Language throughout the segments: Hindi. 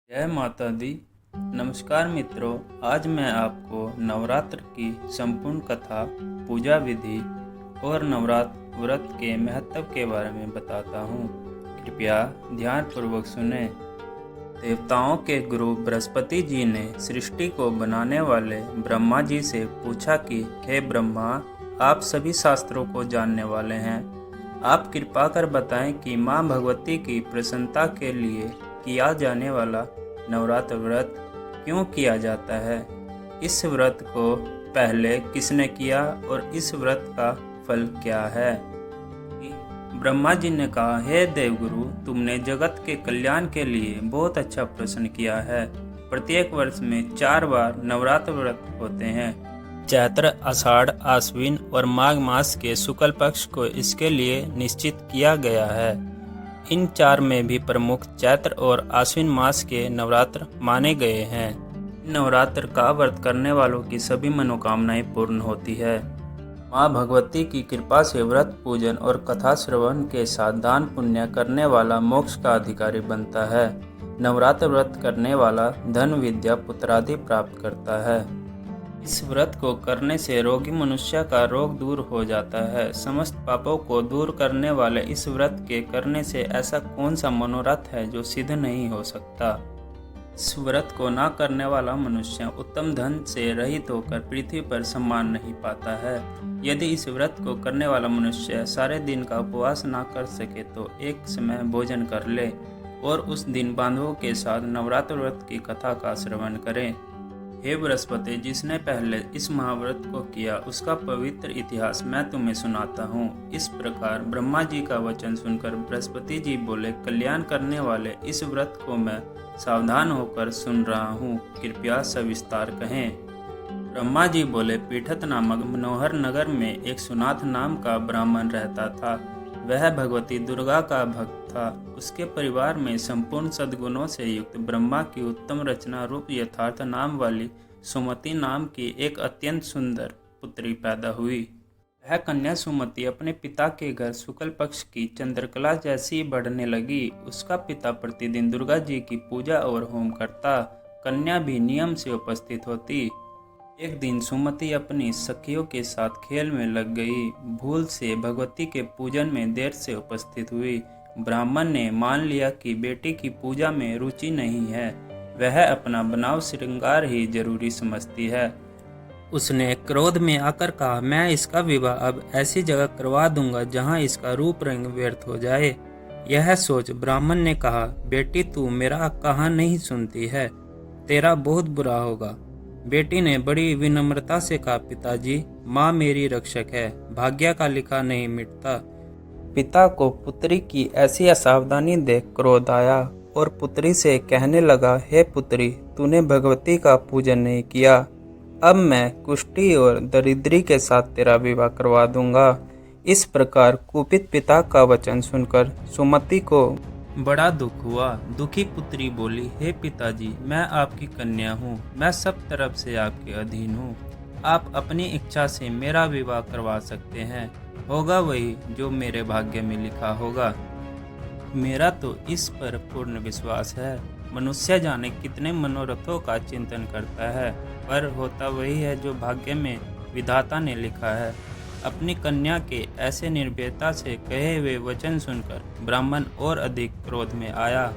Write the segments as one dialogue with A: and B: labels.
A: जय माता दी। नमस्कार मित्रों, आज मैं आपको नवरात्र की संपूर्ण कथा, पूजा विधि और नवरात्र व्रत के महत्व के बारे में बताता हूँ। कृपया ध्यानपूर्वक सुने। देवताओं के गुरु बृहस्पति जी ने सृष्टि को बनाने वाले ब्रह्मा जी से पूछा कि हे ब्रह्मा, आप सभी शास्त्रों को जानने वाले हैं, आप कृपा कर बताएं कि माँ भगवती की प्रसन्नता के लिए किया जाने वाला नवरात्र व्रत क्यों किया जाता है। इस व्रत को पहले किसने किया और इस व्रत का फल क्या है। ब्रह्मा जी ने कहा, हे देवगुरु, तुमने जगत के कल्याण के लिए बहुत अच्छा प्रश्न किया है। प्रत्येक वर्ष में 4 बार नवरात्र व्रत होते हैं। चैत्र, आषाढ़, आश्विन और माघ मास के शुक्ल पक्ष को इसके लिए निश्चित किया गया है। इन 4 में भी प्रमुख चैत्र और आश्विन मास के नवरात्र माने गए हैं। नवरात्र का व्रत करने वालों की सभी मनोकामनाएं पूर्ण होती है। माँ भगवती की कृपा से व्रत, पूजन और कथा श्रवण के साथ दान पुण्य करने वाला मोक्ष का अधिकारी बनता है। नवरात्र व्रत करने वाला धन, विद्या, पुत्रादि प्राप्त करता है। इस व्रत को करने से रोगी मनुष्य का रोग दूर हो जाता है। समस्त पापों को दूर करने वाले इस व्रत के करने से ऐसा कौन सा मनोरथ है जो सिद्ध नहीं हो सकता। इस व्रत को ना करने वाला मनुष्य उत्तम धन से रहित होकर पृथ्वी पर सम्मान नहीं पाता है। यदि इस व्रत को करने वाला मनुष्य सारे दिन का उपवास ना कर सके तो एक समय भोजन कर ले और उस दिन बांधवों के साथ नवरात्र व्रत की कथा का श्रवण करे। हे बृहस्पति, जिसने पहले इस महाव्रत को किया उसका पवित्र इतिहास मैं तुम्हें सुनाता हूँ। इस प्रकार ब्रह्मा जी का वचन सुनकर बृहस्पति जी बोले, कल्याण करने वाले इस व्रत को मैं सावधान होकर सुन रहा हूँ, कृपया सविस्तार कहें। ब्रह्मा जी बोले, पीठत नामक मनोहर नगर में एक सुनाथ नाम का ब्राह्मण रहता था। वह भगवती दुर्गा का भक्त था। उसके परिवार में संपूर्ण सद्गुणों से युक्त ब्रह्मा की उत्तम रचना रूप यथार्थ नाम वाली सुमति नाम की एक अत्यंत सुंदर पुत्री पैदा हुई। वह कन्या सुमति अपने पिता के घर शुक्ल पक्ष की चंद्रकला जैसी बढ़ने लगी। उसका पिता प्रतिदिन दुर्गा जी की पूजा और होम करता। कन्या भी नियम से उपस्थित होती। एक दिन सुमति अपनी सखियों के साथ खेल में लग गई। भूल से भगवती के पूजन में देर से उपस्थित हुई। ब्राह्मण ने मान लिया कि बेटी की पूजा में रुचि नहीं है, वह अपना बनाव श्रृंगार ही जरूरी समझती है। उसने क्रोध में आकर कहा, मैं इसका विवाह अब ऐसी जगह करवा दूंगा जहां इसका रूप रंग व्यर्थ हो जाए। यह सोच ब्राह्मण ने कहा, बेटी तू मेरा कहा नहीं सुनती है, तेरा बहुत बुरा होगा। बेटी ने बड़ी विनम्रता से कहा, पिताजी, माँ मेरी रक्षक है, भाग्य का लिखा नहीं मिटता। पिता को पुत्री की ऐसी असावधानी देख क्रोध आया और पुत्री से कहने लगा, हे पुत्री, तूने भगवती का पूजन नहीं किया, अब मैं कुष्ठी और दरिद्री के साथ तेरा विवाह करवा दूंगा। इस प्रकार कुपित पिता का वचन सुनकर सुमति को बड़ा दुख हुआ। दुखी पुत्री बोली, हे पिताजी, मैं आपकी कन्या हूँ, मैं सब तरफ से आपके अधीन हूँ। आप अपनी इच्छा से मेरा विवाह करवा सकते हैं, होगा वही जो मेरे भाग्य में लिखा होगा। मेरा तो इस पर पूर्ण विश्वास है। मनुष्य जाने कितने मनोरथों का चिंतन करता है, पर होता वही है जो भाग्य में विधाता ने लिखा है। अपनी कन्या के ऐसे निर्भयता से कहे हुए वचन सुनकर ब्राह्मण और अधिक क्रोध में आया।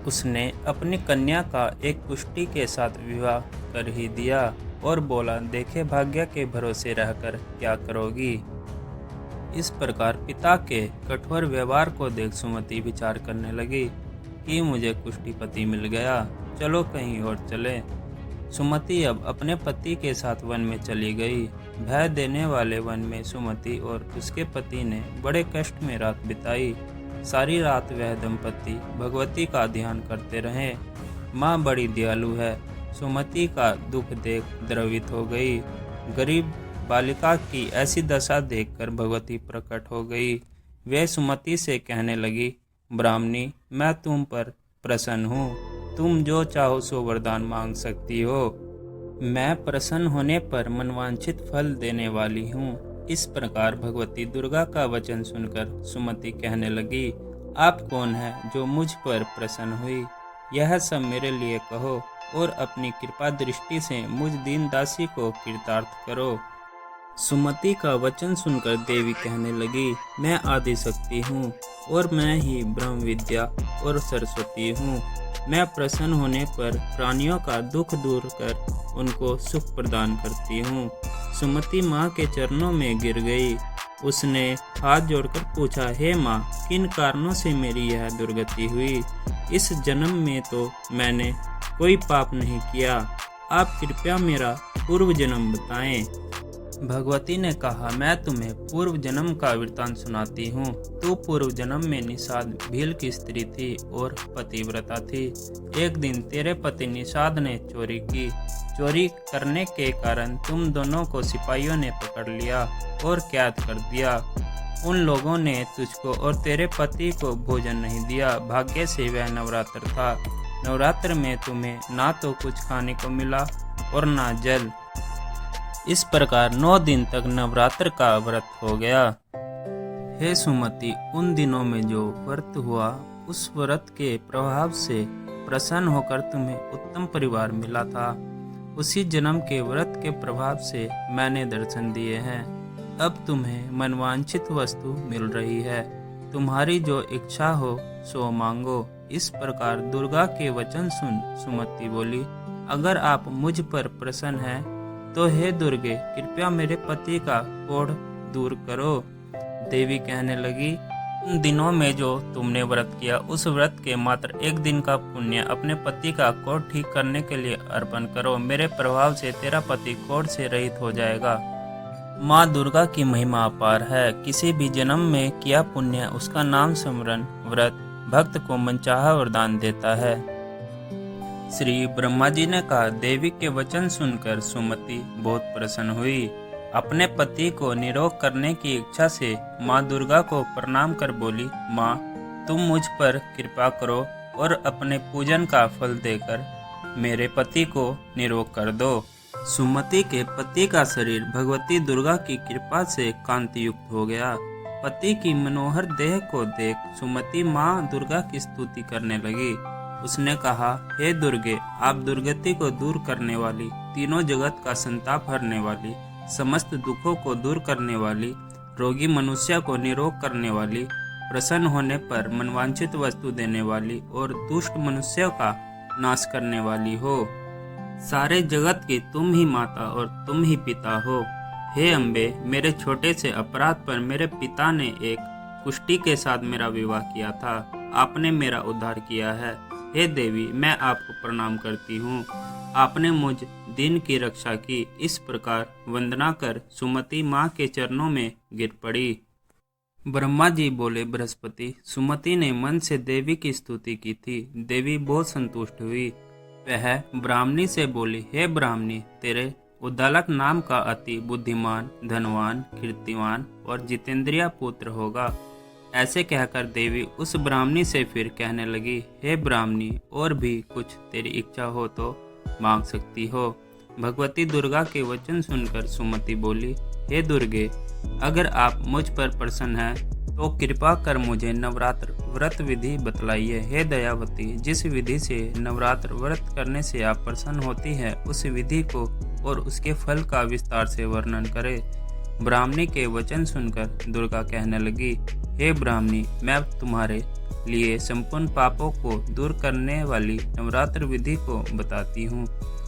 A: उसने अपनी कन्या का एक कुष्ठी के साथ विवाह कर ही दिया और बोला, देखे भाग्य के भरोसे रहकर क्या करोगी। इस प्रकार पिता के कठोर व्यवहार को देख सुमति विचार करने लगी कि मुझे कुष्ठीपति मिल गया, चलो कहीं और चले। सुमति अब अपने पति के साथ वन में चली गई। भय देने वाले वन में सुमति और उसके पति ने बड़े कष्ट में रात बिताई। सारी रात वह दंपति भगवती का ध्यान करते रहे। माँ बड़ी दयालु है। सुमति का दुख देख द्रवित हो गई। गरीब बालिका की ऐसी दशा देखकर भगवती प्रकट हो गई। वे सुमति से कहने लगी, ब्राह्मणी, मैं तुम पर प्रसन्न हूँ, तुम जो चाहो सो वरदान मांग सकती हो। मैं प्रसन्न होने पर मनवांछित फल देने वाली हूँ। इस प्रकार भगवती दुर्गा का वचन सुनकर सुमति कहने लगी, आप कौन है जो मुझ पर प्रसन्न हुई। यह सब मेरे लिए कहो और अपनी कृपा दृष्टि से मुझ दीन दासी को कृतार्थ करो। सुमति का वचन सुनकर देवी कहने लगी, मैं आदि शक्ति हूँ और मैं ही ब्रह्म विद्या और सरस्वती हूँ। मैं प्रसन्न होने पर प्राणियों का दुख दूर कर उनको सुख प्रदान करती हूँ। सुमति माँ के चरणों में गिर गई। उसने हाथ जोड़कर पूछा, हे माँ, किन कारणों से मेरी यह दुर्गति हुई? इस जन्म में तो मैंने कोई पाप नहीं किया। आप कृपया मेरा पूर्व जन्म बताएं। भगवती ने कहा, मैं तुम्हें पूर्व जन्म का वृत्तांत सुनाती हूँ। तू पूर्व जन्म में निषाद भील की स्त्री थी और पतिव्रता थी। एक दिन तेरे पति निषाद ने चोरी की। चोरी करने के कारण तुम दोनों को सिपाहियों ने पकड़ लिया और कैद कर दिया। उन लोगों ने तुझको और तेरे पति को भोजन नहीं दिया। भाग्य से वह नवरात्र था। नवरात्र में तुम्हें ना तो कुछ खाने को मिला और ना जल। इस प्रकार 9 दिन तक नवरात्र का व्रत हो गया। हे सुमति, उन दिनों में जो व्रत हुआ उस व्रत के प्रभाव से प्रसन्न होकर तुम्हें उत्तम परिवार मिला था। उसी जन्म के व्रत के प्रभाव से मैंने दर्शन दिए हैं। अब तुम्हें मनवांछित वस्तु मिल रही है। तुम्हारी जो इच्छा हो सो मांगो। इस प्रकार दुर्गा के वचन सुन सुमति बोली, अगर आप मुझ पर प्रसन्न हैं तो हे दुर्गे, कृपया मेरे पति का कोढ़ दूर करो। देवी कहने लगी, उन दिनों में जो तुमने व्रत किया उस व्रत के मात्र 1 दिन का पुण्य अपने पति का कोढ़ ठीक करने के लिए अर्पण करो। मेरे प्रभाव से तेरा पति कोढ़ से रहित हो जाएगा। माँ दुर्गा की महिमा अपार है। किसी भी जन्म में किया पुण्य उसका नाम स्मरण व्रत भक्त को मनचाहा वरदान देता है। श्री ब्रह्मा जी ने कहा, देवी के वचन सुनकर सुमति बहुत प्रसन्न हुई। अपने पति को निरोग करने की इच्छा से माँ दुर्गा को प्रणाम कर बोली, माँ, तुम मुझ पर कृपा करो और अपने पूजन का फल देकर मेरे पति को निरोग कर दो। सुमति के पति का शरीर भगवती दुर्गा की कृपा से कांति युक्त हो गया। पति की मनोहर देह को देख सुमति माँ दुर्गा की स्तुति करने लगी। उसने कहा, हे दुर्गे, आप दुर्गति को दूर करने वाली, तीनों जगत का संताप हरने वाली, समस्त दुखों को दूर करने वाली, रोगी मनुष्य को निरोग करने वाली, प्रसन्न होने पर मनवांछित वस्तु देने वाली और दुष्ट मनुष्यों का नाश करने वाली हो। सारे जगत की तुम ही माता और तुम ही पिता हो। हे अम्बे, मेरे छोटे से अपराध पर मेरे पिता ने एक कुष्टी के साथ मेरा विवाह किया था। आपने मेरा उद्धार किया है। हे देवी, मैं आपको प्रणाम करती हूँ। आपने मुझ दिन की रक्षा की। इस प्रकार वंदना कर सुमति माँ के चरणों में गिर पड़ी। ब्रह्मा जी बोले, बृहस्पति, सुमति ने मन से देवी की स्तुति की थी। देवी बहुत संतुष्ट हुई। वह ब्राह्मणी से बोली, हे ब्राह्मणी, तेरे उद्दालक नाम का अति बुद्धिमान, धनवान, कीर्तिवान और जितेंद्रिय पुत्र होगा। ऐसे कहकर देवी उस ब्राह्मणी से फिर कहने लगी, हे ब्राह्मणी, और भी कुछ तेरी इच्छा हो तो मांग सकती हो। भगवती दुर्गा के वचन सुनकर सुमति बोली, हे दुर्गे, अगर आप मुझ पर प्रसन्न हैं तो कृपा कर मुझे नवरात्र व्रत विधि बतलाइए। हे दयावती, जिस विधि से नवरात्र व्रत करने से आप प्रसन्न होती है उस विधि को और उसके फल का विस्तार से वर्णन करें। ब्राह्मणी के वचन सुनकर दुर्गा कहने लगी, हे ब्राह्मणी, मैं तुम्हारे लिए संपूर्ण पापों को दूर करने वाली नवरात्र विधि को बताती हूँ,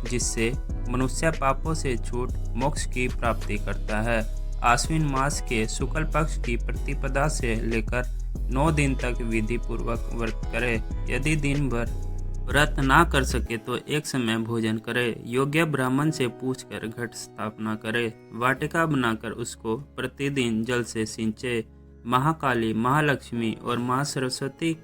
A: जिससे मनुष्य पापों से छूट मोक्ष की प्राप्ति करता है। आश्विन मास के शुक्ल पक्ष की प्रतिपदा से लेकर 9 दिन तक विधि पूर्वक व्रत करे। यदि दिन भर व्रत ना कर सके तो एक समय भोजन करे। योग्य ब्राह्मण से पूछकर घट स्थापना करे। वाटिका बनाकर उसको प्रतिदिन जल से सिंचे। महाकाली, महालक्ष्मी और महासरस्वती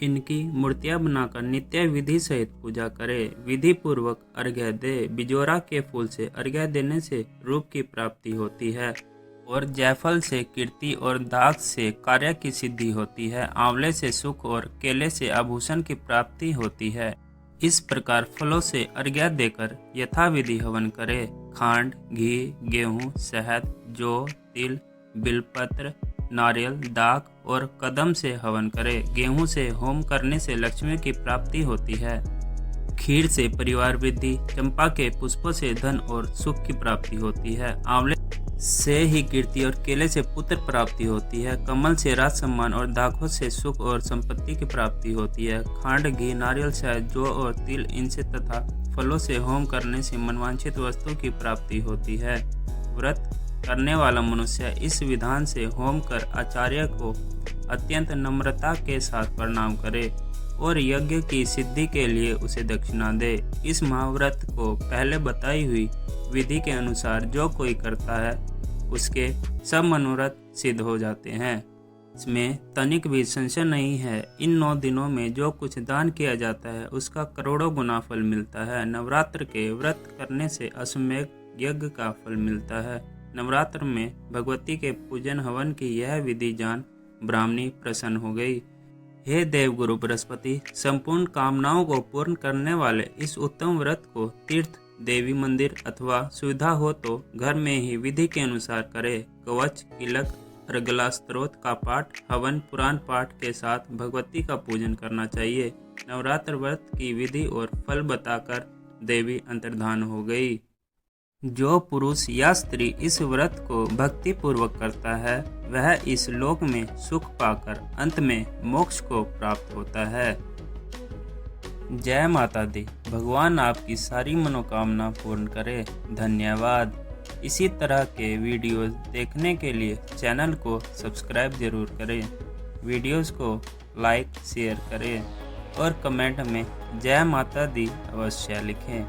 A: इनकी मूर्तियां बनाकर नित्य विधि सहित पूजा करे। विधि पूर्वक अर्घ्य दे। बिजोरा के फूल से अर्घ्य देने से रूप की प्राप्ति होती है और जायफल से कीर्ति और दाख से कार्य की सिद्धि होती है। आंवले से सुख और केले से आभूषण की प्राप्ति होती है। इस प्रकार फलों से अर्घ्य देकर यथाविधि हवन करे। खांड, घी, गेहूं, शहद, जौ, तिल, बिलपत्र, नारियल, दाख और कदम से हवन करें। गेहूं से होम करने से लक्ष्मी की प्राप्ति होती है। खीर से परिवार वृद्धि, चंपा के पुष्पों से धन और सुख की प्राप्ति होती है। आंवले से ही कीर्ति और केले से पुत्र प्राप्ति होती है। कमल से राज सम्मान और दाखों से सुख और संपत्ति की प्राप्ति होती है। खांड, घी, नारियल, शहद, जौ और तिल इनसे तथा फलों से होम करने से मनवांछित वस्तु की प्राप्ति होती है। व्रत करने वाला मनुष्य इस विधान से होम कर आचार्य को अत्यंत नम्रता के साथ प्रणाम करे और यज्ञ की सिद्धि के लिए उसे दक्षिणा दे। इस महाव्रत को पहले बताई हुई विधि के अनुसार जो कोई करता है उसके सब मनोरथ सिद्ध हो जाते हैं। इसमें तनिक भी संशय नहीं है। इन 9 दिनों में जो कुछ दान किया जाता है उसका करोड़ों गुना फल मिलता है। नवरात्र के व्रत करने से अश्वमेध यज्ञ का फल मिलता है। नवरात्र में भगवती के पूजन हवन की यह विधि जान ब्राह्मणी प्रसन्न हो गई। हे देवगुरु बृहस्पति, संपूर्ण कामनाओं को पूर्ण करने वाले इस उत्तम व्रत को तीर्थ, देवी मंदिर अथवा सुविधा हो तो घर में ही विधि के अनुसार करे। कवच, तिलक, अर्गला स्तोत्र का पाठ, हवन, पुराण पाठ के साथ भगवती का पूजन करना चाहिए। नवरात्र व्रत की विधि और फल बताकर देवी अंतर्धान हो गई। जो पुरुष या स्त्री इस व्रत को भक्ति पूर्वक करता है वह इस लोक में सुख पाकर अंत में मोक्ष को प्राप्त होता है। जय माता दी। भगवान आपकी सारी मनोकामना पूर्ण करे। धन्यवाद। इसी तरह के वीडियोस देखने के लिए चैनल को सब्सक्राइब जरूर करें। वीडियोस को लाइक शेयर करें और कमेंट में जय माता दी अवश्य लिखें।